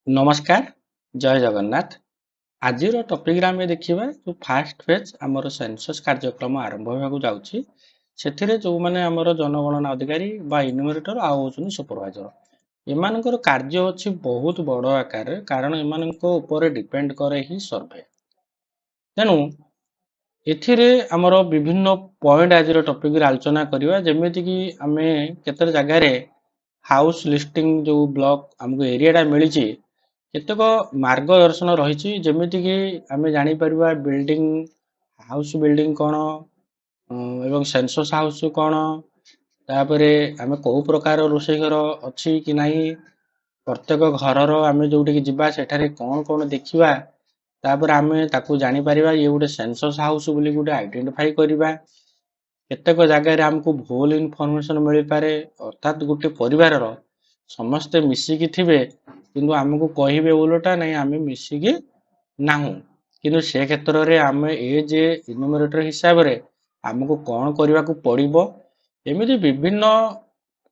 नमस्कार जय जगन्नाथ। आज टॉपिक आम देखा जो फास्ट फेज आमर सेंसस कार्यक्रम आरंभ होगा जाऊँगी से जो मैंने आमर जनगणना अधिकारी इन्यूमरेटर आउन सुपरवाइजर एमानकर कार्य अच्छी बहुत बड़ आकार कारण एम डिपेंड करे ही सर्वे तेणु एथिरे आमर विभिन्न पॉइंट आज टॉपिक आलोचना करवा जमीक आम केते जगार हाउस लिस्टिंग जो ब्लॉक आमको एरिया मिली केतेक मार्गदर्शन रही जमीक आम जापर बिल्डिंग हाउस बिल्डिंग कौन एवं सेंसस हाउस कौन तापर आम कौ प्रकार रोषे घर अच्छी कि नहीं प्रत्येक घर आम जो जावा सेठारे कौन कौन देखा तापर आम ताकू जापर ये गोटे सेंसस हाउस बोली गोटे आइडेंटिफाई करवा केतेक जगार आमको भूल इनफॉरमेशन मिल पारे अर्थात गोटे परिवार समस्ते मिसिकी थिबे किंतु आमको कहे उलटा नहीं आम मिसिकी नाहू किंतु से क्षेत्र में आम एज इन्यूमरेटर हिसाब से आमको कौन करने को पड़ो एमती विभिन्न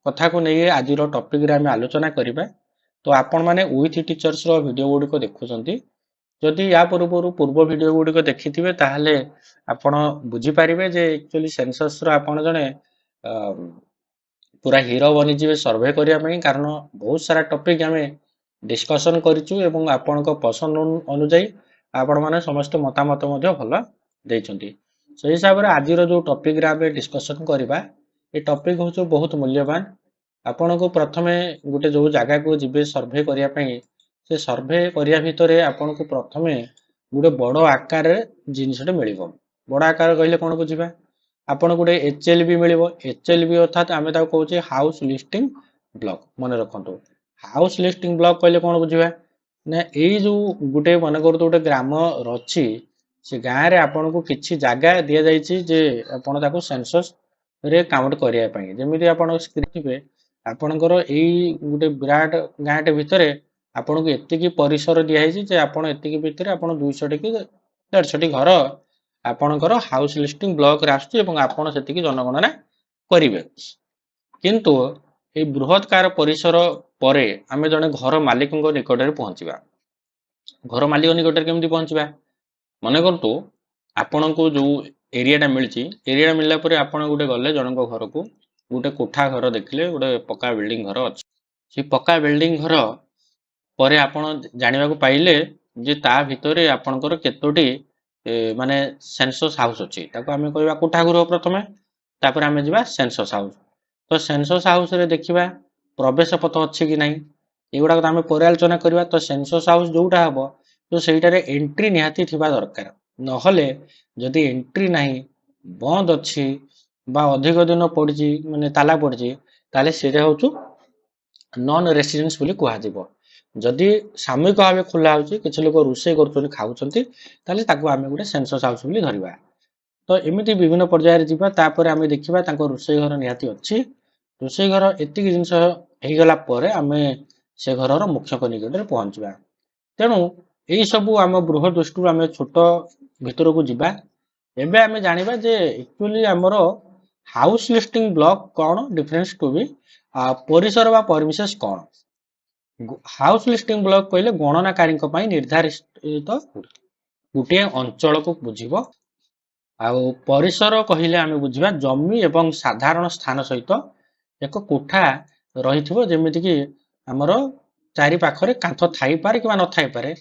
कथा को नहीं आज टॉपिक आम आलोचना करवा तो आपण मैंने विथ टीचर्स वीडियो गुड़िक देखुंत जदि या पूर्व वीडियो गुड़िक देखि थे ताहले आपण बुझीपारे जे एक्चुअली सेंसस आपण जड़े पूरा हीरो बनीजे सर्वे करने कारण बहुत सारा टॉपिक आम डिस्कसन करूँ आपण पसंद अनुजाई आपण मैंने समस्त मतामत भल देइछंती से हिसाब से आज जो टॉपिक आम डिस्कसन करवा ये टॉपिक हूँ बहुत मूल्यवान आपण को प्रथमे गोटे जो जगह को जीवे सर्वे करने से सर्वे करने भितर आपण को प्रथमे गोटे बड़ आकार जिनसटे मिल बड़ आकार कहले कौन बुझा आपण गोटे HLB मिल HLB अर्थात आम कहे हाउस लिस्टिंग ब्लॉक मन रखु हाउस लिस्टिंग ब्लॉक कहले कौन बुझा ना यही जो गोटे मन कर गोटे ग्राम रही से गाँव में आपन को किसी जगह दि जाए आपको सेंसस रे काउंट करने जमी आप स्क्रीन आपणकर यही गोटे विराट गाँटे भितर आपन को एतिकी परिसर दिखाई जे आप भितर आप 200 कि 150 घर आपणकर हाउस लिस्टिंग ब्लॉक आपड़ से जनगणना करेंगे किंतु ये बृहत्कार परिसर पर आम जड़े घर मालिक निकट में पहुँचवा घर मालिक निकट केमती पहुँचवा मन करतु आपण को जो एरिया मिली एरिया मिलला पर आपण गोटे गले जनक घर को गोटे कोठा घर देखले गोटे पक्का बिल्डिंग घर अच्छे से पक्का बिल्डिंग घर पर आपण जानिबा पाइले जे ता भितरे आपणकर केतोटी माने सेंसस हाउस अच्छी ताको आमे कहबा कोठा घर प्रथमे तापर आमे जिबा सेंसस हाउस तो सेंसस हाउस रे देखिबा प्रवेश पथ अच्छी कि नहीं एगुड़ा तो आम पर आलोचना करवा तो सेंसस हाउस जोटा हम तो सहीटार एंट्री निहाती थिबा दरकार नहले जदि एंट्री नहीं बंद अच्छी बा अधिक दिन पड़ी माने ताला पड़ी ताले सेटा होचु नॉन रेसिडेंस बोली कहुब जदि सामूहिक भाव खोला होछि लोक रोषे कर खाऊँच आम गोटे सेंसस हाउस बोली धरवा तो एमती विभिन्न पर्यायर जावा तापर आम देखा रोषे घर निहाती अच्छी रोषे घर एतिक जिनस होगला आम से घर मुख्य निकट में पहुँचवा तेणु यही सब आम बृह दृष्टि आम छोट भितर को जीवा एबे आम जानिबा जे एक्चुअली आमर हाउस लिस्टिंग ब्लॉक कौन डिफरेंस टू बी परिसर बा परमिसेस कौन हाउस लिस्टिंग ब्लॉक कहले गणनाकारी निर्धारित गोटे अंचल को बुझीब आउ परिसर कहले आम बुझा जमी एवं साधारण स्थान सहित एक कोठा रही जमीक आमर चारि पाखरे कांथ थाई पारे कि न थाई पारे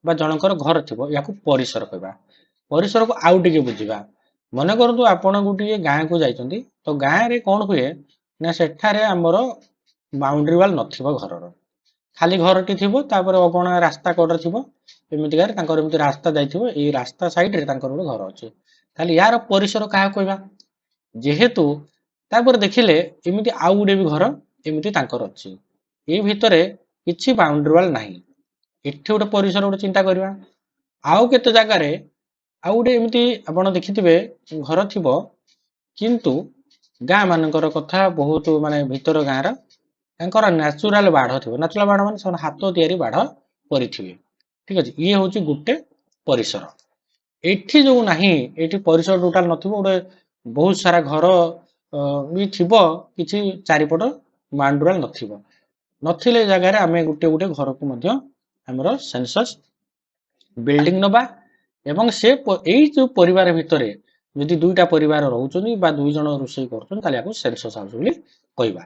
बा जनकर घर थी या परिसर कहवा परिसर को आउ टे बुझा मन करतु आपण गोटे गाँ को जाइए तो गाँव में कौन हुए ना सेठारे आमर बाउंड्री वाल नथिबो घर खाली घर टी थी अगणा रास्ता कड़ थी एमती रास्ता जाइए रास्ता साइड रे गोटे घर अच्छे ताली यार परिसर क्या कहवा जेहेतु तापर देखिले एमती आउ गोटे भी घर एमती अच्छी ये भितर किसी बाउंड्री वाल ना एठी गोटे परिसर गोटे चिंता करवा आउ केते जगार आउ गोटे एमती आप देखिथे घर थी किंतु गाँ मानकर कथा बहुत माने भितर गाँव न्याचुराल बाढ़ थी न्याचुराल बाढ़ मान हाथ तैयारी बाढ़ करें ठीक अच्छे ये हूँ गोटे परिसर एठी जो नहीं एठी परिसर टोटाल नथिबो गोटे बहुत सारा घर भी थिबो किछि चारिपट बाउंड्री नथिबो नथिले जगार आमे गोटे गोटे घर को मध्य हमरो सेंसस बिल्डिंग नबा एवं से एई जो परिवार भितरे यदि दुईटा परिवार रहउछनी बा दुई जण रोषेई करछन ताले याको सेंसस हाउस बोली कहबा।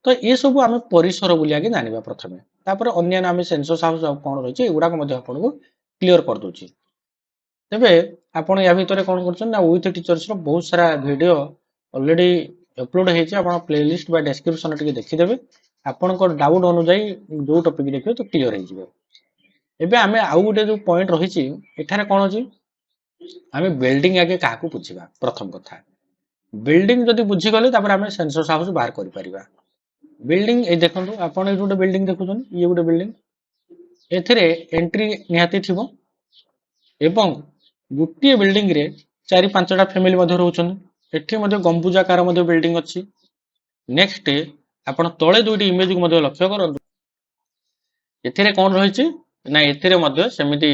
तो ये सब आमे परिसर बोली आगे जानिबा प्रथमे तापर अन्य नाम सेंसस हाउस कोन रहिছে एगुडा को मध्ये आपनको क्लियर कर दोची। तबे आपण या भितरे कोन करछन ना विथ टीचर्स रो बहुत सारा वीडियो ऑलरेडी अपलोड हेछि आपण प्लेलिस्ट बा डिस्क्रिप्शन टिके देखि देबे आपण को डाउट अनुसार जो टॉपिक देखियो तो क्लियर हे जिवो। एबे आमे आउ गुटे जो पॉइंट रहिछि एठारे कोन अछि आमे बिल्डिंग आगे काहाकू बुझिबा प्रथम कथा बिल्डिंग जदि बुझी गले तापर आमे सेंसस हाउस बाहर करि परिबा। बिल्डिंग ए देखंतु आपण ए गुटे बिल्डिंग देखुछन ये गुटे बिल्डिंग एथिरे एंट्री निहाती थिबो एवं गुटिए बिल्डिंग रे चारि पांचटा फैमिली मध्ये रहउछन एठी मध्ये गंबुजाकार मध्ये बिल्डिंग अछि। नेक्स्ट आपण तळे दुइटी इमेज को मध्ये लक्ष्य करंतु एथिरे कोन रहिछि ना एथिरे मध्ये सेमिति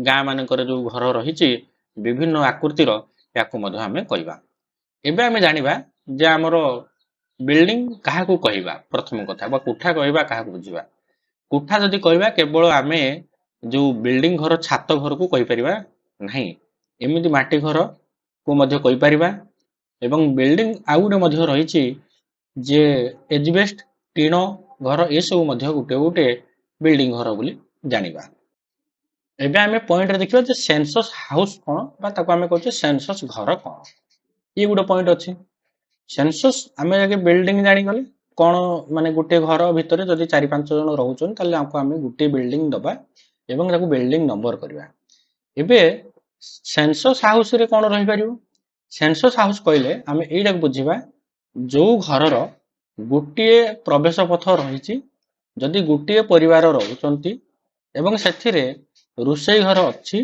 गां मानकर जो घर रहिछि विभिन्न आकृतिर याकू मध्ये हमें कहबा। एबे हमें जानिबा जे हमरो बिल्डिंग काहाकू कहबा प्रथम कथा बा कोठा कहबा काहाकू बुझिबा। कोठा जदि कहबा केवल आमे जो बिल्डिंग घर छात घर को कहि परिबा नाही एमिति माटी घर को मध्ये कहि परिबा एवं बिल्डिंग आउडे मध्ये रहिछि जे एजबेस्ट टीनो घर ए सब मध्ये गुटे गुटे बिल्डिंग घर बोली जानिबा। एबे आमे पॉइंट रे देखिबा जे सेंसस हाउस कोन बा ताको आमे कहछे सेंसस घर कोन ये गुटे पॉइंट अछि। सेंसस आमे आगे बिल्डिंग जानि गले कोन माने गुटे घर भितरे जदि 4-5 जण रहउछन ताले आको आमे गुटे बिल्डिंग दबा एवं ताको बिल्डिंग नंबर करबा। एबे सेंसस हाउस रे कोन रहि परिबो सेंसस हाउस कहले आमे एइडा बुझिबा जो घरर गुटिए प्रवेश पथ रहिछि जदि गुटिए परिवार रहउचंती एवं सेथिरे रोषेई घर अछि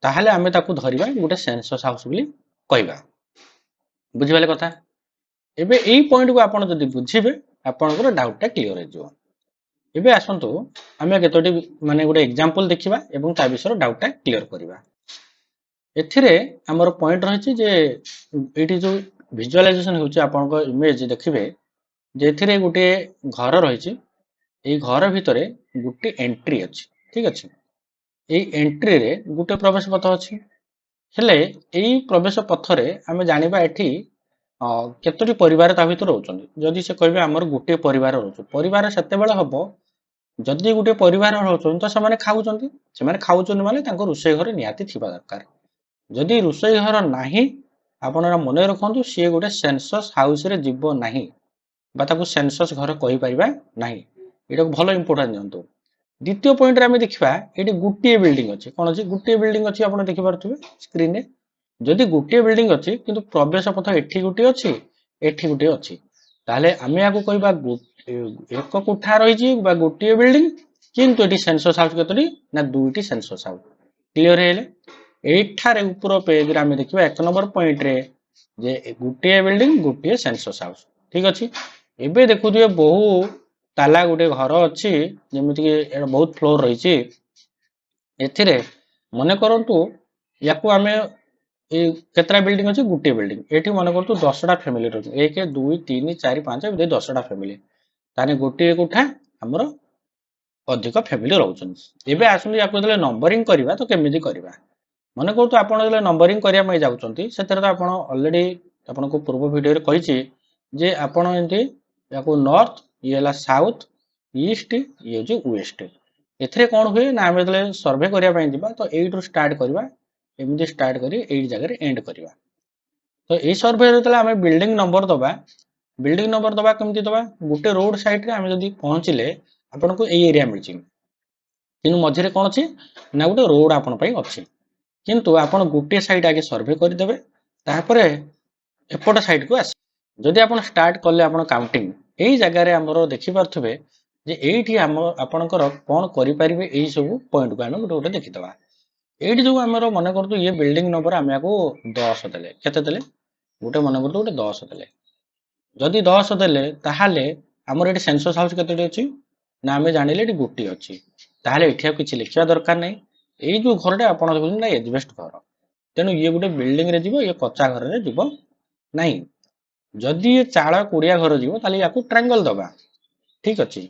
ताहाले आमे ताकू धरिबा गुटे सेंसस हाउस बोली कहबा। बुझिबाले कथा एबे एई पॉइंट को आपण जदि बुझिबे आपनकर डाउट टा क्लियर हे जिवो। एबे आसंतु आमे केतोटी माने गुटे एग्जांपल देखिबा एवं ता विषय डाउट टा क्लियर करिबा। एथिरे हमर पॉइंट रहिछि जे एठी जो विजुअलाइजेशन होछि आपनकर इमेज देखिबे जे एथिरे गुटे घर रहिछि एई घर भितरे गुटे एंट्री अछि ठीक अछि। एई एंट्री रे गुटे प्रवेश पथ अछि हेले एई प्रवेश पथरे आमे जानिबा एठी केतोटी परिवार ता भितर रहउछन जदि से कहबे हमर गुटे परिवार रहउछ परिवार सेते बेला हबो जदि गुटे परिवार रहउछन त से माने खाउछन माने तांको रोषेई घर नियाती थिबा दरकार। जदि रोषेई घर नाही आपनरा मने रखंतु से गुटे सेंसस हाउस रे जिवो नाही बा ताको सेंसस घर कहि परिबा नाही एटा भलो इंपोर्टेंट दियंतु। द्वितीय पॉइंट रे आमे देखिबा एटी गुटिए बिल्डिंग अछि कोन अछि गुटिए बिल्डिंग अछि आपण देखि पारथुबे स्क्रीन रे जदि गुटिए बिल्डिंग अछि किंतु प्रवेश पथ एठी गुटिए अछि एठी गुटिए अछि ताले आमे याको कहबा एक कोठा रहिछि बा गुटिए बिल्डिंग किंतु एटी सेंसस हाउस केतोटी ना दुईटी सेंसस हाउस क्लियर हेले। एठारे ऊपर पेज रे आमे देखिबा एक नंबर पॉइंट रे जे गुटिए बिल्डिंग गुटिए सेंसस हाउस ठीक अछि। एबे देखुथिबे बहु ताला गुटे घर अछि जेमिति कि एटा बहुत फ्लोर रहिछि एथिरे मने करंतु याकू आमे ए केतरा बिल्डिंग अछि गुटे बिल्डिंग एठी मने करतु 10 टा फैमिली रहउछ 1 2 3 4 5 एबे 10 टा फैमिली ताने गुटे कोठा हमरो अधिक फैमिली रहउछन। एबे आसुनी याकू देले नंबरिंग करबा तो केमिति करबा मने करतु आपण देले नंबरिंग करिया मै जाउछंती सेतरे तो आपण ऑलरेडी आपनको पूर्व वीडियो रे कहिछि जे आपण एंती याकू नॉर्थ ये हला साउथ ईस्ट ये जो वेस्ट एथरे कोन होय ना आमे देले सर्वे करिया पई दिबा तो 8 रु स्टार्ट करबा एमिति स्टार्ट करी 8 जगह रे एंड करबा। तो ए सर्वे रे तले आमे बिल्डिंग नंबर दबा केमिति दबा गुटे रोड साइड रे आमे जदी पहुंचले आपनको ए एरिया मिलछि किनु मझे रे कोन अछि ना गुटे रोड आपन पई अछि किंतु आपन गुटे साइड आगे सर्वे करि देबे तापरे एपट साइड को आस जदी आपन स्टार्ट करले आपन काउंटिंग एई जगह रे हमरो देखि पारथुबे जे एठी हम आपनकर कोन करि परिबे एई सब पॉइंट को आमे गुटे गुटे देखि दबा। एठी जो हमरो मने करतु ये बिल्डिंग नंबर आमे को 10 देले केते देले गुटे मने करतु गुटे 10 देले जदी 10 देले ताहाले हमर एठी सेंसस हाउस केतेटी अछि ना आमे जानिले एठी गुटी अछि ताहाले एठी किछि लिखिया दरकार नै एई जो घरटे आपण देखुछन ना एजबेस्ट घर तेनु ये गुटे बिल्डिंग रे जिवो ये कच्चा घर रे जिवो नाही जदी ये चाळ कुडिया घर जिवो ताले याकू ट्रायंगल दबा ठीक अछि।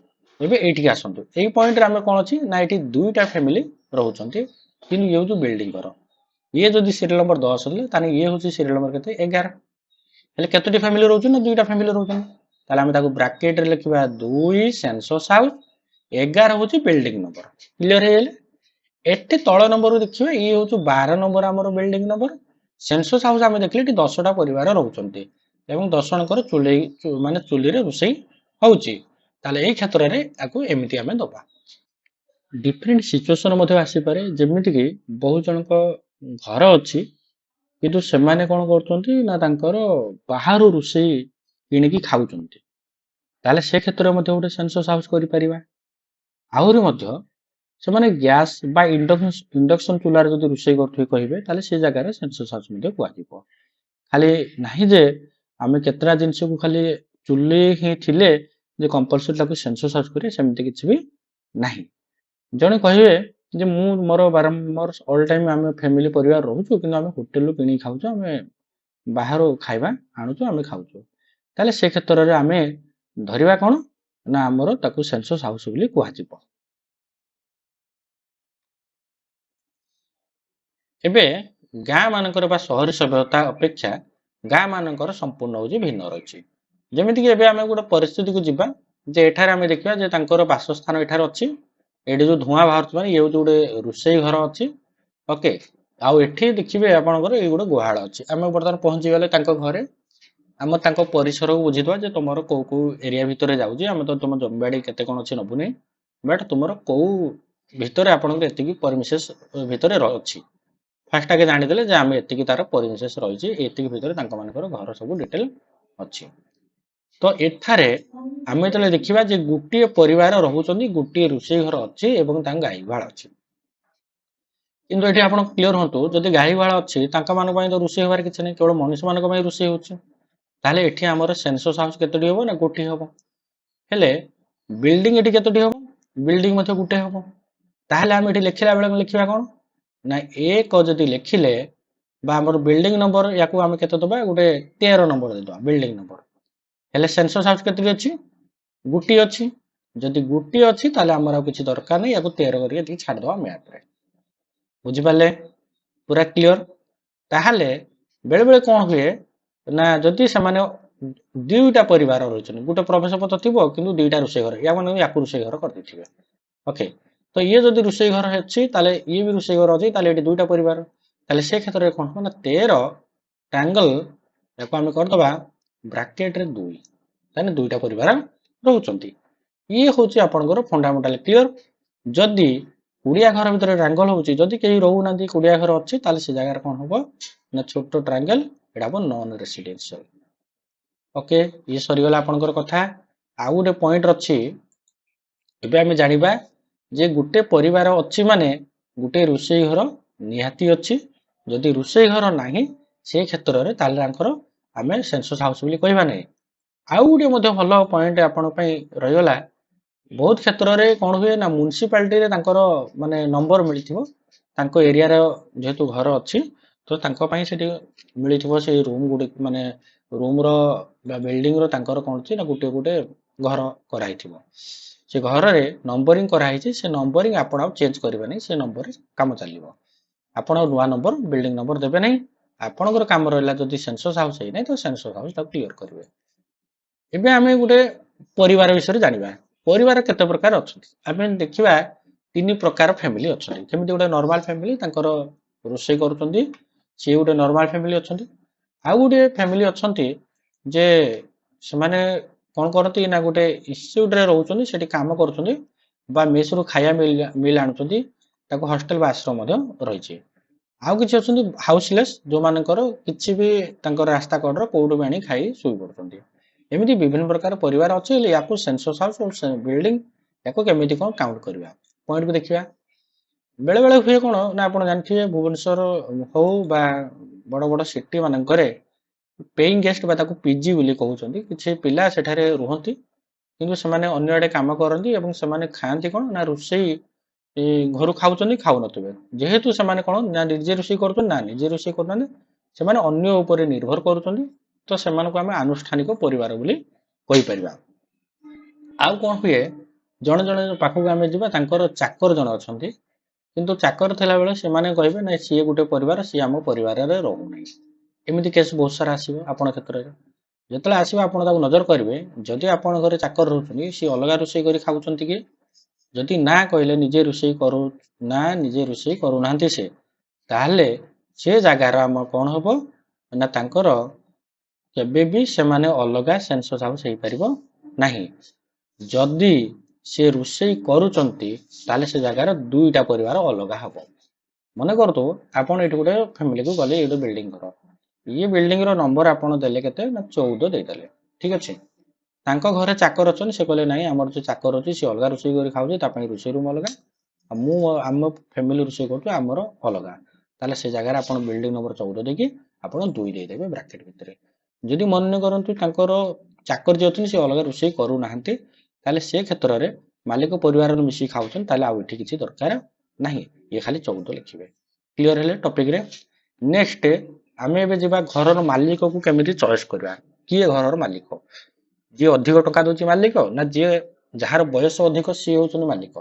ଏବେ ଏଇଠିକି ଆସନ୍ତୁ ଏଇ ପଏଣ୍ଟରେ ଆମେ କ'ଣ ଅଛି ନା ଏଠି ଦୁଇଟା ଫ୍ୟାମିଲି ରହୁଛନ୍ତି କିନ୍ତୁ ଇଏ ହେଉଛି ବିଲ୍ଡିଂ ଘର ଇଏ ଯଦି ସିରିଏଲ ନମ୍ବର 10 ହେଲେ ତାହେଲେ ଇଏ ହେଉଛି ସିରିଏଲ ନମ୍ବର କେତେ 11 ହେଲେ କେତୋଟି ଫ୍ୟାମିଲି ରହୁଛନ୍ତି ନା ଦୁଇଟା ଫ୍ୟାମିଲି ରହୁଛନ୍ତି ତାହେଲେ ଆମେ ତାକୁ ବ୍ରାକେଟରେ ଲେଖିବା 2 ସେନ୍ସସ୍ ହାଉସ୍ 11 ହେଉଛି ବିଲ୍ଡିଂ ନମ୍ବର କ୍ଲିୟର ହେଇଗଲେ ଏଠି ତଳ ନମ୍ବରରୁ ଦେଖିବା ଇଏ ହେଉଛି 12 ନମ୍ବର ଆମର ବିଲ୍ଡିଂ ନମ୍ବର ସେନ୍ସସ୍ ହାଉସ୍ ଆମେ ଦେଖିଲେ ଏଠି 10ଟା ପରିବାର ରହୁଛନ୍ତି ଏବଂ 10 ଜଣଙ୍କର ମାନେ ଚୁଲିରେ ରୋଷେଇ ହେଉଛି ତାହେଲେ ଏଇ କ୍ଷେତ୍ରରେ ୟାକୁ ଏମିତି ଆମେ ଦବା ଡିଫରେଣ୍ଟ ସିଚୁଏସନ ମଧ୍ୟ ଆସିପାରେ ଯେମିତିକି ବହୁତ ଜଣଙ୍କ ଘର ଅଛି କିନ୍ତୁ ସେମାନେ କ'ଣ କରୁଛନ୍ତି ନା ତାଙ୍କର ବାହାରୁ ରୋଷେଇ କିଣିକି ଖାଉଛନ୍ତି ତାହେଲେ ସେ କ୍ଷେତ୍ରରେ ମଧ୍ୟ ଗୋଟେ ସେନ୍ସସ୍ ହାଉସ୍ କରିପାରିବା ଆହୁରି ମଧ୍ୟ ସେମାନେ ଗ୍ୟାସ୍ ବା ଇଣ୍ଡକ୍ସନ ଚୁଲାରେ ଯଦି ରୋଷେଇ କରୁଥିବେ କହିବେ ତାହେଲେ ସେ ଜାଗାରେ ସେନ୍ସସ୍ ହାଉସ୍ ମଧ୍ୟ କୁହାଯିବ ଖାଲି ନାହିଁ ଯେ ଆମେ କେତେଟା ଜିନିଷକୁ ଖାଲି ଚୁଲି ହିଁ ଥିଲେ ଯେ କମ୍ପଲସରି ତାକୁ ସେନ୍ସସ୍ ହାଉସ୍ କରିବେ ସେମିତି କିଛି ବି ନାହିଁ ଜଣେ କହିବେ ଯେ ମୁଁ ମୋର ବାରମ୍ବାର ଅଲ୍ ଟାଇମ୍ ଆମେ ଫ୍ୟାମିଲି ପରିବାର ରହୁଛୁ କିନ୍ତୁ ଆମେ ହୋଟେଲରୁ କିଣିକି ଖାଉଛୁ ଆମେ ବାହାରୁ ଖାଇବା ଆଣୁଛୁ ଆମେ ଖାଉଛୁ ତାହେଲେ ସେ କ୍ଷେତ୍ରରେ ଆମେ ଧରିବା କ'ଣ ନା ଆମର ତାକୁ ସେନ୍ସସ୍ ହାଉସ୍ ବୋଲି କୁହାଯିବ ଏବେ ଗାଁ ମାନଙ୍କର ବା ସହରୀ ସଭ୍ୟତା ଅପେକ୍ଷା ଗାଁ ମାନଙ୍କର ସମ୍ପୂର୍ଣ୍ଣ ହେଉଛି ଭିନ୍ନ ରହିଛି ଯେମିତିକି ଏବେ ଆମେ ଗୋଟେ ପରିସ୍ଥିତିକୁ ଯିବା ଯେ ଏଠାରେ ଆମେ ଦେଖିବା ଯେ ତାଙ୍କର ବାସସ୍ଥାନ ଏଠାରେ ଅଛି ଏଠି ଯୋଉ ଧୂଆଁ ବାହାରୁଛି ମାନେ ଇଏ ହେଉଛି ଗୋଟେ ରୋଷେଇ ଘର ଅଛି ଓକେ ଆଉ ଏଠି ଦେଖିବେ ଆପଣଙ୍କର ଏଇ ଗୋଟେ ଗୁହାଳ ଅଛି ଆମେ ବର୍ତ୍ତମାନ ପହଞ୍ଚିଗଲେ ତାଙ୍କ ଘରେ ଆମେ ତାଙ୍କ ପରିସରକୁ ବୁଝିଦେବା ଯେ ତୁମର କୋଉ କୋଉ ଏରିଆ ଭିତରେ ଯାଉଛି ଆମେ ତ ତୁମ ଜମିବାଡ଼ି କେତେ କ'ଣ ଅଛି ନେବୁନି ବଟ୍ ତୁମର କୋଉ ଭିତରେ ଆପଣଙ୍କର ଏତିକି ପରିମିସେସ୍ ଭିତରେ ଅଛି ଫାଷ୍ଟ ଆଗେ ଜାଣିଦେଲେ ଯେ ଆମେ ଏତିକି ତାର ପରିମିସେସ୍ ରହିଛି ଏତିକି ଭିତରେ ତାଙ୍କ ମାନଙ୍କର ଘର ସବୁ ଡିଟେଲ ଅଛି ତ ଏଠାରେ ଆମେ ଯେତେବେଳେ ଦେଖିବା ଯେ ଗୋଟିଏ ପରିବାର ରହୁଛନ୍ତି ଗୋଟିଏ ରୋଷେଇ ଘର ଅଛି ଏବଂ ତାଙ୍କ ଗାଈ ଗୁହାଳ ଅଛି କିନ୍ତୁ ଏଠି ଆପଣ କ୍ଲିୟର ହୁଅନ୍ତୁ ଯଦି ଗାଈ ଗୁହାଳ ଅଛି ତାଙ୍କ ମାନଙ୍କ ପାଇଁ ତ ରୋଷେଇ ହେବାର କିଛି ନାହିଁ କେବଳ ମଣିଷ ମାନଙ୍କ ପାଇଁ ରୋଷେଇ ହେଉଛି ତାହେଲେ ଏଠି ଆମର ସେନ୍ସସ୍ ହାଉସ୍ କେତୋଟି ହେବ ନା ଗୋଟିଏ ହେବ ହେଲେ ବିଲ୍ଡିଂ ଏଠି କେତୋଟି ହେବ ବିଲ୍ଡିଂ ମଧ୍ୟ ଗୋଟେ ହେବ ତାହେଲେ ଆମେ ଏଠି ଲେଖିଲା ବେଳେ ଲେଖିବା କ'ଣ ନା 1 ଯଦି ଲେଖିଲେ ବା ଆମର ବିଲ୍ଡିଂ ନମ୍ବର ୟାକୁ ଆମେ କେତେ ଦେବା ଗୋଟେ 13 ନମ୍ବର ଦେଇଦେବା ବିଲ୍ଡିଂ ନମ୍ବର ହେଲେ ସେନ୍ସସ୍ ହାଉସ୍ କେତୋଟି ଅଛି ଗୋଟିଏ ଅଛି ଯଦି ଗୋଟିଏ ଅଛି ତାହେଲେ ଆମର ଆଉ କିଛି ଦରକାର ନାହିଁ ୟାକୁ 13 କରିକି ଏତିକି ଛାଡ଼ିଦେବା ମ୍ୟାପରେ ବୁଝିପାରିଲେ ପୁରା କ୍ଲିୟର ତାହେଲେ ବେଳେବେଳେ କ'ଣ ହୁଏ ନା ଯଦି ସେମାନେ ଦୁଇଟା ପରିବାର ରହିଛନ୍ତି ଗୋଟେ ପ୍ରବେଶ ପଥ ଥିବ କିନ୍ତୁ ଦୁଇଟା ରୋଷେଇ ଘର ୟାକୁ ରୋଷେଇ ଘର କରିଦେଇଥିବେ ଓକେ ତ ଇଏ ଯଦି ରୋଷେଇ ଘର ଅଛି ତାହେଲେ ଇଏ ବି ରୋଷେଇ ଘର ଅଛି ତାହେଲେ ଏଠି ଦୁଇଟା ପରିବାର ତାହେଲେ ସେ କ୍ଷେତ୍ରରେ କ'ଣ ହେବ ନା 13 ଟ୍ରାଙ୍ଗଲ ୟାକୁ ଆମେ କରିଦେବା ବ୍ରାକେଟରେ 2 ତାହେଲେ ଦୁଇଟା ପରିବାର ରହୁଛନ୍ତି ଇଏ ହେଉଛି ଆପଣଙ୍କର ଫଣ୍ଡାମେଣ୍ଟାଲ କ୍ଲିୟର ଯଦି କୁଡ଼ିଆ ଘର ଭିତରେ ଟ୍ରାଙ୍ଗଲ ହେଉଛି ଯଦି କେହି ରହୁନାହାନ୍ତି କୁଡ଼ିଆ ଘର ଅଛି ତାହେଲେ ସେ ଜାଗାରେ କ'ଣ ହେବ ନା ଛୋଟ ଟ୍ରାଙ୍ଗଲ ଏଇଟା ହେବ ନନ୍ ରେସିଡେନ୍ସିଆଲ ଓକେ ଇଏ ସରିଗଲା ଆପଣଙ୍କର କଥା ଆଉ ଗୋଟେ ପଏଣ୍ଟ ଅଛି ଏବେ ଆମେ ଜାଣିବା ଯେ ଗୋଟେ ପରିବାର ଅଛି ମାନେ ଗୋଟେ ରୋଷେଇ ଘର ନିହାତି ଅଛି ଯଦି ରୋଷେଇ ଘର ନାହିଁ ସେ କ୍ଷେତ୍ରରେ ତାହେଲେ ତାଙ୍କର ଆମେ ସେନ୍ସସ୍ ହାଉସ୍ ବୋଲି କହିବା ନାହିଁ ଆଉ ଗୋଟେ ମଧ୍ୟ ଭଲ ପଏଣ୍ଟ ଆପଣଙ୍କ ପାଇଁ ରହିଗଲା ବହୁତ କ୍ଷେତ୍ରରେ କ'ଣ ହୁଏ ନା ମ୍ୟୁନିସିପାଲିଟିରେ ତାଙ୍କର ମାନେ ନମ୍ବର ମିଳିଥିବ ତାଙ୍କ ଏରିଆର ଯେହେତୁ ଘର ଅଛି ତ ତାଙ୍କ ପାଇଁ ସେଠି ମିଳିଥିବ ସେଇ ରୁମ୍ ଗୁଡ଼ିକ ମାନେ ରୁମ୍ର ବା ବିଲ୍ଡିଂର ତାଙ୍କର କ'ଣ ଅଛି ନା ଗୋଟେ ଗୋଟେ ଘର କରାହେଇଥିବ ସେ ଘରରେ ନମ୍ବରିଂ କରାହେଇଛି ସେ ନମ୍ବରିଂ ଆପଣ ଆଉ ଚେଞ୍ଜ କରିବେ ନାହିଁ ସେ ନମ୍ବରରେ କାମ ଚାଲିବ ଆପଣ ଆଉ ନୂଆ ନମ୍ବର ବିଲ୍ଡିଂ ନମ୍ବର ଦେବେ ନାହିଁ ଆପଣଙ୍କର କାମ ରହିଲା ଯଦି ସେନ୍ସସ୍ ହାଉସ୍ ହେଇନାହିଁ ତ ସେନ୍ସସ୍ ହାଉସ୍ ତାକୁ କ୍ଲିୟର କରିବେ ଏବେ ଆମେ ଗୋଟେ ପରିବାର ବିଷୟରେ ଜାଣିବା ପରିବାର କେତେ ପ୍ରକାର ଅଛନ୍ତି ଆମେ ଦେଖିବା 3 ପ୍ରକାର ଫ୍ୟାମିଲି ଅଛନ୍ତି ଯେମିତି ଗୋଟେ ନର୍ମାଲ ଫ୍ୟାମିଲି ତାଙ୍କର ରୋଷେଇ କରୁଛନ୍ତି ସିଏ ଗୋଟେ ନର୍ମାଲ ଫ୍ୟାମିଲି ଅଛନ୍ତି ଆଉ ଗୋଟେ ଫ୍ୟାମିଲି ଅଛନ୍ତି ଯେ ସେମାନେ କ'ଣ କରନ୍ତି ନା ଗୋଟେ ଇନଷ୍ଟିଚ୍ୟୁଟରେ ରହୁଛନ୍ତି ସେଠି କାମ କରୁଛନ୍ତି ବା ମେସ୍ରୁ ଖାଇବା ମିଲ୍ ଆଣୁଛନ୍ତି ତାକୁ ହଷ୍ଟେଲ ବା ଆଶ୍ରମ ମଧ୍ୟ ରହିଛି ଆଉ କିଛି ଅଛନ୍ତି ହାଉସଲେସ୍ ଯେଉଁମାନଙ୍କର କିଛି ବି ତାଙ୍କର ରାସ୍ତା କଡ଼ର କୋଉଠୁ ବି ଆଣି ଖାଇ ଶୋଇପଡ଼ୁଛନ୍ତି ଏମିତି ବିଭିନ୍ନ ପ୍ରକାର ପରିବାର ଅଛି ହେଲେ ୟାକୁ ସେନ୍ସସ୍ ହାଉସ୍ ବିଲ୍ଡିଂ ୟାକୁ କେମିତି କ'ଣ କାଉଣ୍ଟ କରିବା ପଏଣ୍ଟକୁ ଦେଖିବା ବେଳେବେଳେ ହୁଏ କ'ଣ ନା ଆପଣ ଜାଣିଥିବେ ଭୁବନେଶ୍ୱର ହଉ ବା ବଡ଼ ବଡ଼ ସିଟି ମାନଙ୍କରେ ପେଇଂ ଗେଷ୍ଟ ବା ତାକୁ ପିଜି ବୋଲି କହୁଛନ୍ତି କିଛି ପିଲା ସେଠାରେ ରୁହନ୍ତି କିନ୍ତୁ ସେମାନେ ଅନ୍ୟ ଆଡ଼େ କାମ କରନ୍ତି ଏବଂ ସେମାନେ ଖାଆନ୍ତି କ'ଣ ନା ରୋଷେଇ ଘରୁ ଖାଉଛନ୍ତି ଖାଉନଥିବେ ଯେହେତୁ ସେମାନେ କ'ଣ ନା ନିଜେ ରୋଷେଇ କରୁଛନ୍ତି ନା ନିଜେ ରୋଷେଇ କରୁନାହାନ୍ତି ସେମାନେ ଅନ୍ୟ ଉପରେ ନିର୍ଭର କରୁଛନ୍ତି ତ ସେମାନଙ୍କୁ ଆମେ ଆନୁଷ୍ଠାନିକ ପରିବାର ବୋଲି କହିପାରିବା ଆଉ କ'ଣ ହୁଏ ଜଣେ ଜଣେ ପାଖକୁ ଆମେ ଯିବା ତାଙ୍କର ଚାକର ଜଣେ ଅଛନ୍ତି, କିନ୍ତୁ ଚାକର ଥିଲାବେଳେ ସେମାନେ କହିବେ ନାଇଁ ସିଏ ଗୋଟେ ପରିବାର, ସିଏ ଆମ ପରିବାରରେ ରହୁନାହିଁ। ଏମିତି କେସ୍ ବହୁତ ସାରା ଆସିବ ଆପଣଙ୍କ କ୍ଷେତ୍ରରେ। ଯେତେବେଳେ ଆସିବ ଆପଣ ତାକୁ ନଜର କରିବେ, ଯଦି ଆପଣଙ୍କ ଘରେ ଚାକର ରହୁଛନ୍ତି ସିଏ ଅଲଗା ରୋଷେଇ କରି ଖାଉଛନ୍ତି କି? ଯଦି ନା କହିଲେ ନିଜେ ରୋଷେଇ କରୁ ନା ନିଜେ ରୋଷେଇ କରୁନାହାନ୍ତି ସେ, ତାହେଲେ ସେ ଜାଗାର ଆମ କଣ ହବ ନା ତାଙ୍କର କେବେ ବି ସେମାନେ ଅଲଗା ସେନ୍ସସ୍ ହାଉସ୍ ହେଇପାରିବ ନାହିଁ। ଯଦି ସେ ରୋଷେଇ କରୁଛନ୍ତି ତାହେଲେ ସେ ଜାଗାର ଦୁଇଟା ପରିବାର ଅଲଗା ହବ। ମନେ କରନ୍ତୁ ଆପଣ ଏଇଠି ଗୋଟେ ଫ୍ୟାମିଲିକୁ ଗଲେ, ଏଇଠି ବିଲ୍ଡିଂ ଘର, ଇଏ ବିଲ୍ଡିଂ ର ନମ୍ବର ଆପଣ ଦେଲେ କେତେ ନା 14 ଦେଇଦେଲେ, ଠିକ ଅଛି। ତାଙ୍କ ଘରେ ଚାକର ଅଛନ୍ତି, ସେ କହିଲେ ନାଇଁ ଆମର ଯୋଉ ଚାକର ଅଛି ସେ ଅଲଗା ରୋଷେଇ କରି ଖାଉଛି, ତା ପାଇଁ ରୋଷେଇ ରୁମ ଅଲଗା, ଆଉ ମୁଁ ଆମ ଫ୍ୟାମିଲି ରୋଷେଇ କରୁଛୁ ଆମର ଅଲଗା। ତାହେଲେ ସେ ଜାଗାରେ ଆପଣ ବିଲ୍ଡିଂ ନମ୍ବର 14 ଦେଇକି ଆପଣ 2 ଦେଇଦେବେ ବ୍ରାକେଟ ଭିତରେ। ଯଦି ମନେ କରନ୍ତୁ ତାଙ୍କର ଚାକର ଯିଏ ଅଛନ୍ତି ସେ ଅଲଗା ରୋଷେଇ କରୁନାହାନ୍ତି, ତାହେଲେ ସେ କ୍ଷେତ୍ରରେ ମାଲିକ ପରିବାରରେ ମିଶିକି ଖାଉଛନ୍ତି, ତାହେଲେ ଆଉ ଏଠି କିଛି ଦରକାର ନାହିଁ, ଇଏ ଖାଲି 14 ଲେଖିବେ। କ୍ଲିୟର ହେଲେ ଟପିକରେ। ନେକ୍ସଟ ଆମେ ଏବେ ଯିବା ଘରର ମାଲିକକୁ କେମିତି ଚଏସ୍ କରିବା। କିଏ ଘରର ମାଲିକ? ଯିଏ ଅଧିକ ଟଙ୍କା ଦଉଛି ମାଲିକ, ନା ଯିଏ ଯାହାର ବୟସ ଅଧିକ ସିଏ ହଉଛନ୍ତି ମାଲିକ?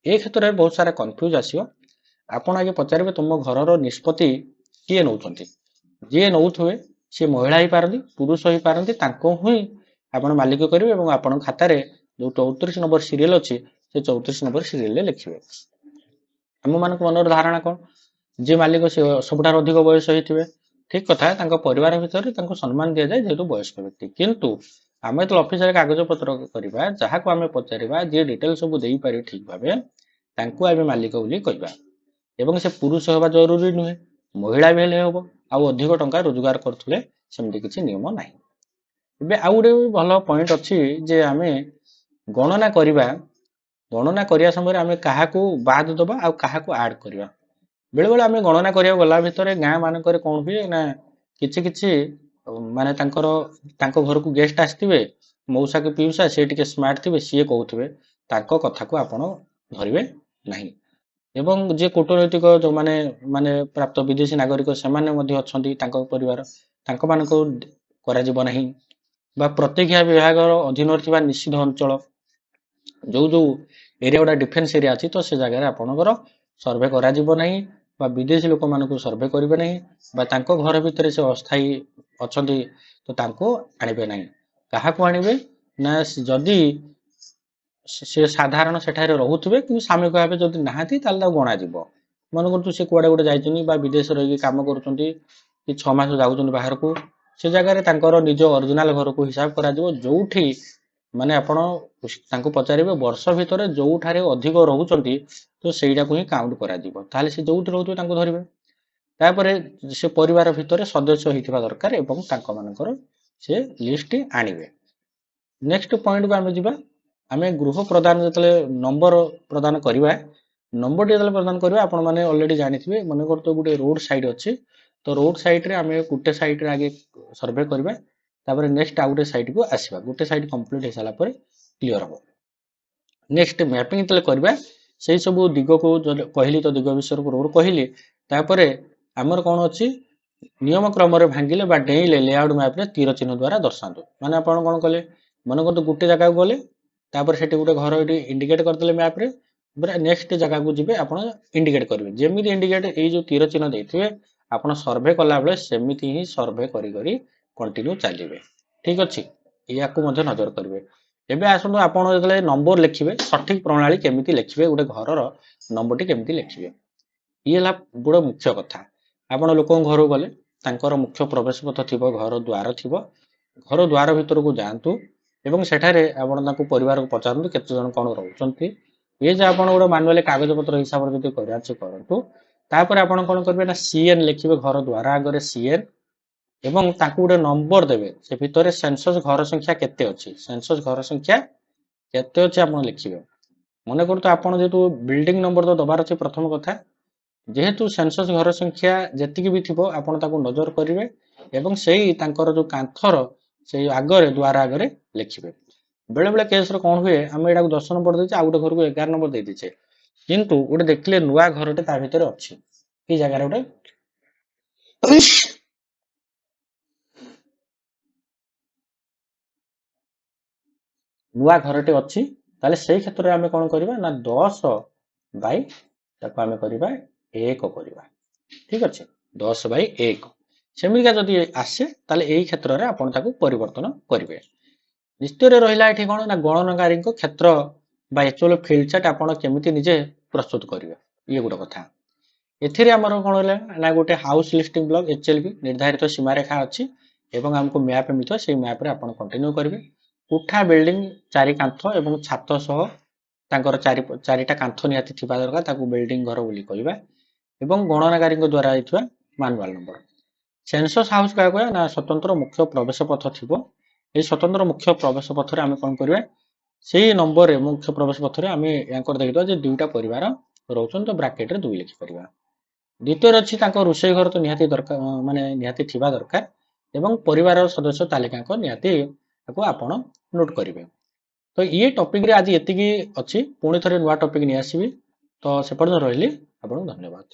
ଏ କ୍ଷେତ୍ରରେ ବହୁତ ସାରା କନଫ୍ୟୁଜ ଆସିବ। ଆପଣ ଆଗେ ପଚାରିବେ ତୁମ ଘରର ନିଷ୍ପତ୍ତି କିଏ ନଉଛନ୍ତି? ଯିଏ ନଉଥିବେ ସିଏ ମହିଳା ହେଇପାରନ୍ତି, ପୁରୁଷ ହେଇପାରନ୍ତି, ତାଙ୍କୁ ହିଁ ଆପଣ ମାଲିକ କରିବେ ଏବଂ ଆପଣଙ୍କ ଖାତାରେ ଯୋଉ 34 ନମ୍ବର ସିରିଏଲ ଅଛି ସେ 34 ନମ୍ବର ସିରିଏଲରେ ଲେଖିବେ। ଆମମାନଙ୍କ ମନର ଧାରଣା କଣ? ଯିଏ ମାଲିକ ସେ ସବୁଠାରୁ ଅଧିକ ବୟସ ହେଇଥିବେ, ଠିକ କଥା, ତାଙ୍କ ପରିବାର ଭିତରେ ତାଙ୍କୁ ସମ୍ମାନ ଦିଆଯାଏ ଯେହେତୁ ବୟସ୍କ ବ୍ୟକ୍ତି। କିନ୍ତୁ ଆମେ ଯେତେବେଳେ ଅଫିସରେ କାଗଜ ପତ୍ର କରିବା, ଯାହାକୁ ଆମେ ପଚାରିବା ଯିଏ ଡିଟେଲ ସବୁ ଦେଇପାରିବେ ଠିକ ଭାବେ, ତାଙ୍କୁ ଆମେ ମାଲିକ ବୋଲି କହିବା। ଏବଂ ସେ ପୁରୁଷ ହେବା ଜରୁରୀ ନୁହେଁ, ମହିଳା ବି ହେଲେ ହବ, ଆଉ ଅଧିକ ଟଙ୍କା ରୋଜଗାର କରୁଥିଲେ ସେମିତି କିଛି ନିୟମ ନାହିଁ। ଏବେ ଆଉ ଗୋଟେ ଭଲ ପଏଣ୍ଟ ଅଛି ଯେ ଆମେ ଗଣନା କରିବା, ଗଣନା କରିବା ସମୟରେ ଆମେ କାହାକୁ ବାଦ ଦବା ଆଉ କାହାକୁ ଆଡ କରିବା। ବେଳେ ବେଳେ ଆମେ ଗଣନା କରିବାକୁ ଗଲା ଭିତରେ ଗାଁ ମାନଙ୍କରେ କଣ ହୁଏ ନା କିଛି କିଛି ମାନେ ତାଙ୍କ ଘରକୁ ଗେଷ୍ଟ ଆସିଥିବେ, ମଉସା କି ପିଉସା, ସିଏ ଟିକେ ସ୍ମାର୍ଟ ଥିବେ, ସିଏ କହୁଥିବେ, ତାଙ୍କ କଥାକୁ ଆପଣ ଧରିବେ ନାହିଁ। ଏବଂ ଯିଏ କୂଟନୈତିକ ଯୋଉମାନେ ମାନେ ପ୍ରାପ୍ତ ବିଦେଶୀ ନାଗରିକ ସେମାନେ ମଧ୍ୟ ଅଛନ୍ତି ତାଙ୍କ ପରିବାର, ତାଙ୍କ ମାନଙ୍କୁ କରାଯିବ ନାହିଁ। ବା ପ୍ରତିକ୍ରିୟା ବିଭାଗର ଅଧୀନରେ ଥିବା ନିଷିଦ୍ଧ ଅଞ୍ଚଳ, ଯୋଉ ଯୋଉ ଏରିଆ ଗୁଡା ଡିଫେନ୍ସ ଏରିଆ ଅଛି, ତ ସେ ଜାଗାରେ ଆପଣଙ୍କର ସର୍ଭେ କରାଯିବ ନାହିଁ, ବା ବିଦେଶୀ ଲୋକମାନଙ୍କୁ ସର୍ଭେ କରିବେ ନାହିଁ, ବା ତାଙ୍କ ଘର ଭିତରେ ସେ ଅସ୍ଥାୟୀ ଅଛନ୍ତି ତ ତାଙ୍କୁ ଆଣିବେ ନାହିଁ। କାହାକୁ ଆଣିବେ ନା ଯଦି ସେ ସାଧାରଣ ସେଠାରେ ରହୁଥିବେ କିନ୍ତୁ ସାମୟିକ ଭାବେ ଯଦି ନାହାନ୍ତି ତାହେଲେ ତାକୁ ଗଣାଯିବ। ମନେ କରୁଛୁ ସେ କୁଆଡେ ଗୋଟେ ଯାଇଛନ୍ତି ବା ବିଦେଶରେ ରହିକି କାମ କରୁଛନ୍ତି କି 6 ମାସ ଯାଉଛନ୍ତି ବାହାରକୁ, ସେ ଜାଗାରେ ତାଙ୍କର ନିଜ ଅରିଜିନାଲ ଘରକୁ ହିସାବ କରାଯିବ, ଯୋଉଠି ମାନେ ଆପଣ ତାଙ୍କୁ ପଚାରିବେ ବର୍ଷ ଭିତରେ ଯୋଉଠାରେ ଅଧିକ ରହୁଛନ୍ତି ତ ସେଇଟାକୁ ହିଁ କାଉଣ୍ଟ କରାଯିବ। ତାହେଲେ ସେ ଯୋଉଠି ରହୁଥିବେ ତାଙ୍କୁ ଧରିବେ। ତାପରେ ସେ ପରିବାର ଭିତରେ ସଦସ୍ୟ ହେଇଥିବା ଦରକାର ଏବଂ ତାଙ୍କ ମାନଙ୍କର ସେ ଲିଷ୍ଟ ଆଣିବେ। ନେକ୍ସଟ ପଏଣ୍ଟକୁ ଆମେ ଯିବା। ଆମେ ଗୃହ ପ୍ରଦାନ ଯେତେବେଳେ ନମ୍ବର ପ୍ରଦାନ କରିବା, ନମ୍ବରଟି ଯେତେବେଳେ ପ୍ରଦାନ କରିବା ଆପଣ ମାନେ ଅଲରେଡି ଜାଣିଥିବେ, ମନେ କରନ୍ତୁ ଗୋଟେ ରୋଡ ସାଇଡ୍ ଅଛି, ତ ରୋଡ ସାଇଡରେ ଆମେ ଗୋଟେ ସାଇଡରେ ଆଗେ ସର୍ଭେ କରିବା, ତାପରେ ନେକ୍ସଟ ଆଉ ଗୋଟେ ସାଇଡକୁ ଆସିବା, ଗୋଟେ ସାଇଡ କମ୍ପ୍ଲିଟ ହେଇସାରିଲା ପରେ କ୍ଲିୟର ହବ। ନେକ୍ସଟ ମ୍ୟାପିଂ ଯେତେବେଳେ କରିବା, ସେଇ ସବୁ ଦିଗକୁ କହିଲି, ତ ଦିଗ ବିଷୟରେ ପୂର୍ବରୁ କହିଲି। ତାପରେ ଆମର କଣ ଅଛି, ନିୟମ କ୍ରମରେ ଭାଙ୍ଗିଲେ ବା ଡେଇଁଲେ ଲେଆଉଟ ମ୍ୟାପରେ ତୀର ଚିହ୍ନ ଦ୍ୱାରା ଦର୍ଶାନ୍ତୁ। ମାନେ ଆପଣ କଣ କଲେ, ମନେ କରନ୍ତୁ ଗୋଟେ ଜାଗାକୁ ଗଲେ, ତାପରେ ସେଠି ଗୋଟେ ଘର ଏଠି ଇଣ୍ଡିକେଟ କରିଦେଲେ ମ୍ୟାପରେ, ନେକ୍ସଟ ଜାଗାକୁ ଯିବେ ଆପଣ ଇଣ୍ଡିକେଟ କରିବେ, ଯେମିତି ଇଣ୍ଡିକେଟ ଏଇ ଯୋଉ ତୀର ଚିହ୍ନ ଦେଇଥିବେ ଆପଣ ସର୍ଭେ କଲାବେଳେ ସେମିତି ହିଁ ସର୍ଭେ କରି କରି କଣ୍ଟିନ୍ୟୁ ଚାଲିବେ। ଠିକ ଅଛି, ଏହାକୁ ମଧ୍ୟ ନଜର କରିବେ। ଏବେ ଆସନ୍ତୁ ଆପଣ ଯେତେବେଳେ ନମ୍ବର ଲେଖିବେ ସଠିକ ପ୍ରଣାଳୀ କେମିତି ଲେଖିବେ, ଗୋଟେ ଘରର ନମ୍ବରଟି କେମିତି ଲେଖିବେ, ଇଏ ହେଲା ଗୋଟେ ମୁଖ୍ୟ କଥା। ଆପଣ ଲୋକଙ୍କ ଘରକୁ ଗଲେ ତାଙ୍କର ମୁଖ୍ୟ ପ୍ରବେଶ ପଥ ଥିବ, ଘର ଦ୍ୱାର ଥିବ, ଘର ଦ୍ୱାର ଭିତରକୁ ଯାଆନ୍ତୁ ଏବଂ ସେଠାରେ ଆପଣ ତାଙ୍କୁ ପରିବାରକୁ ପଚାରନ୍ତୁ କେତେ ଜଣ କଣ ରହୁଛନ୍ତି। ଏ ଯେ ଆପଣ ଗୋଟେ ମାନୁଆଲି କାଗଜ ପତ୍ର ହିସାବରେ ଯଦି କରିବାର ଅଛି କରନ୍ତୁ। ତାପରେ ଆପଣ କଣ କରିବେ ନା ସିଏନ୍ ଲେଖିବେ, ଘର ଦ୍ୱାର ଆଗରେ ସିଏନ୍, ଏବଂ ତାଙ୍କୁ ଗୋଟେ ନମ୍ବର ଦେବେ, ସେ ଭିତରେ ସେନ୍ସସ୍ ଘର ସଂଖ୍ୟା କେତେ ଅଛି, ସେନ୍ସସ୍ ଘର ସଂଖ୍ୟା କେତେ ଅଛି ଆପଣ ଲେଖିବେ। ମନେ କରନ୍ତୁ ଆପଣ ଯେହେତୁ ବିଲ୍ଡିଂ ନମ୍ବର ତ ଦବାର ଅଛି, ପ୍ରଥମ କଥା ଯେହେତୁ ସେନ୍ସସ୍ ଘର ସଂଖ୍ୟା ଯେତିକି ବି ଥିବ ଆପଣ ତାକୁ ନଜର କରିବେ ଏବଂ ସେଇ ତାଙ୍କର ଯୋଉ କାନ୍ଥର ସେଇ ଆଗରେ ଦ୍ୱାର ଆଗରେ ଲେଖିବେ। ବେଳେ ବେଳେ କେସରେ କଣ ହୁଏ, ଆମେ ଏଟାକୁ 10 ନମ୍ବର ଦେଇଛେ ଆଉ ଗୋଟେ ଘରକୁ 11 ନମ୍ବର ଦେଇଦେଇଛେ, କିନ୍ତୁ ଗୋଟେ ଦେଖିଲେ ନୂଆ ଘରଟେ ତା ଭିତରେ ଅଛି, ଏଇ ଜାଗାରେ ଗୋଟେ ନୂଆ ଘରଟେ ଅଛି, ताले सेही क्षेत्र रे आमे कोन करबा ना 10 बाय ताको आमे करबा 1 करबा ठीक अछि 10 बाय 1 सेमिका जदि आसे ताले एही क्षेत्र रे आपण ताको परिवर्तन करिवे द्वितीय रे रहिला एठी कोन ना गणनकारी को क्षेत्र बा एक्चुअल फील्ड चार्ट आपण केमिति निजे प्रस्तुत करिवे ये गुड कथा एथिरे हमर कोन होला ना गोटे हाउस लिस्टिंग ब्लॉक एचएलबी निर्धारित सीमा रेखा अछि एवं हमको मैप मितो सेही मैप रे आपण कंटिन्यू करिवे उठा बिल्डिंग चारि कांथ एवं छात सह तांकर चारिटा कांथ निहाती थिबा दरकार ताकू बिल्डिंग घर बोली कहबा एवं गणनाकारी द्वारा आइथवा मैनुअल नंबर सेंसस हाउस का कहया ना स्वतंत्र मुख्य प्रवेश पथ थिबो ए स्वतंत्र मुख्य प्रवेश पथ रे आमे कोन करबा सेही नंबर रे मुख्य प्रवेश पथ रे आमे यांकर देखिदो जे दुईटा परिवार रहउछन तो ब्रैकेट रे 2 लिखि परिबा द्वितीय अछि तांको रोषेई घर तो निहाती दरकार माने निहाती थिबा दरकार एवं परिवार सदस्य तालिका को निहाती ताको आपण नोट करिवे तो ये टॉपिक रे आज एतिकी अछि पुणी थरे नुवा टॉपिक नि आसीबी तो से पर्यंत रहली आपन धन्यवाद।